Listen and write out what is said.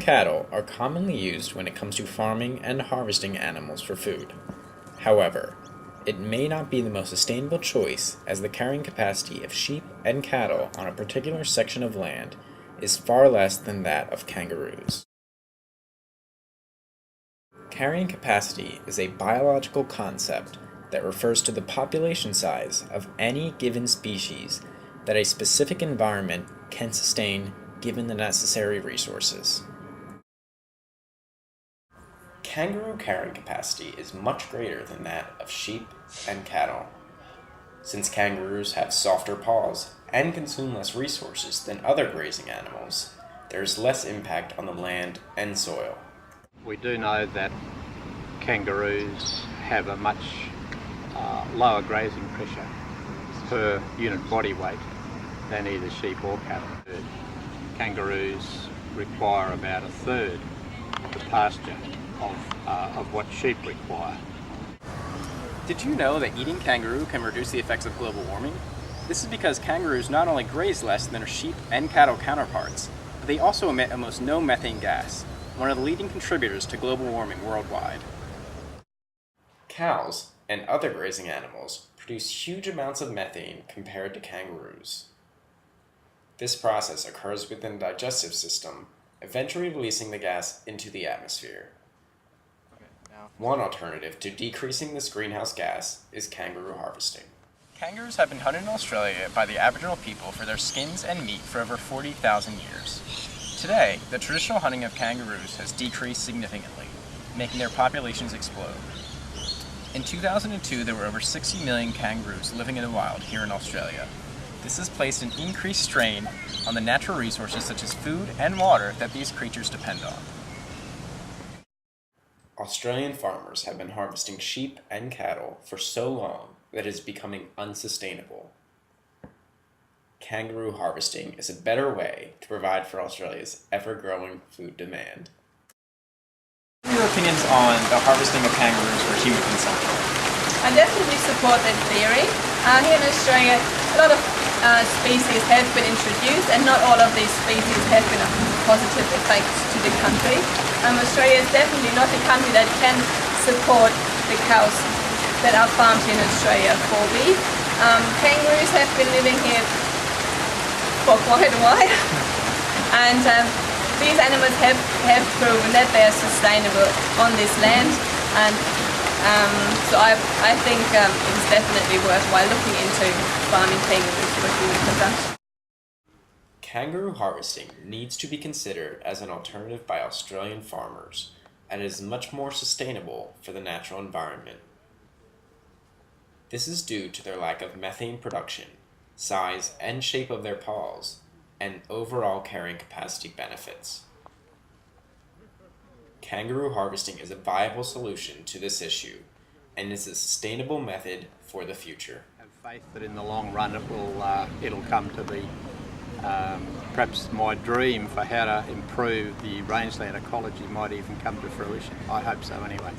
cattle are commonly used when it comes to farming and harvesting animals for food. However, it may not be the most sustainable choice, as the carrying capacity of sheep and cattle on a particular section of land is far less than that of kangaroos. Carrying capacity is a biological concept that refers to the population size of any given species that a specific environment can sustain given the necessary resources. Kangaroo carrying capacity is much greater than that of sheep and cattle. Since kangaroos have softer paws and consume less resources than other grazing animals, there is less impact on the land and soil. We do know that kangaroos have a much lower grazing pressure per unit body weight than either sheep or cattle. Kangaroos require about a third the pasture of what sheep require. Did you know that eating kangaroo can reduce the effects of global warming? This is because kangaroos not only graze less than their sheep and cattle counterparts, but they also emit almost no methane gas, one of the leading contributors to global warming worldwide. Cows and other grazing animals produce huge amounts of methane compared to kangaroos. This process occurs within the digestive system, eventually releasing the gas into the atmosphere. One alternative to decreasing this greenhouse gas is kangaroo harvesting. Kangaroos have been hunted in Australia by the Aboriginal people for their skins and meat for over 40,000 years. Today, the traditional hunting of kangaroos has decreased significantly, making their populations explode. In 2002, there were over 60 million kangaroos living in the wild here in Australia. This has placed an increased strain on the natural resources such as food and water that these creatures depend on. Australian farmers have been harvesting sheep and cattle for so long that it is becoming unsustainable. Kangaroo harvesting is a better way to provide for Australia's ever-growing food demand. What are your opinions on the harvesting of kangaroos for human consumption? I definitely support that theory. Here in Australia, a lot of species have been introduced, and not all of these species have been of positive effects to the country. Australia is definitely not a country that can support the cows that are farmed here in Australia for beef. Kangaroos have been living here for quite a while, and these animals have proven that they are sustainable on this land, and so I think it's definitely worthwhile looking into farming kangaroos for human consumption. Kangaroo harvesting needs to be considered as an alternative by Australian farmers, and it is much more sustainable for the natural environment. This is due to their lack of methane production, size and shape of their paws, and overall carrying capacity benefits. Kangaroo harvesting is a viable solution to this issue, and is a sustainable method for the future. I have faith that in the long run it'll come to be perhaps my dream for how to improve the rangeland ecology might even come to fruition. I hope so anyway.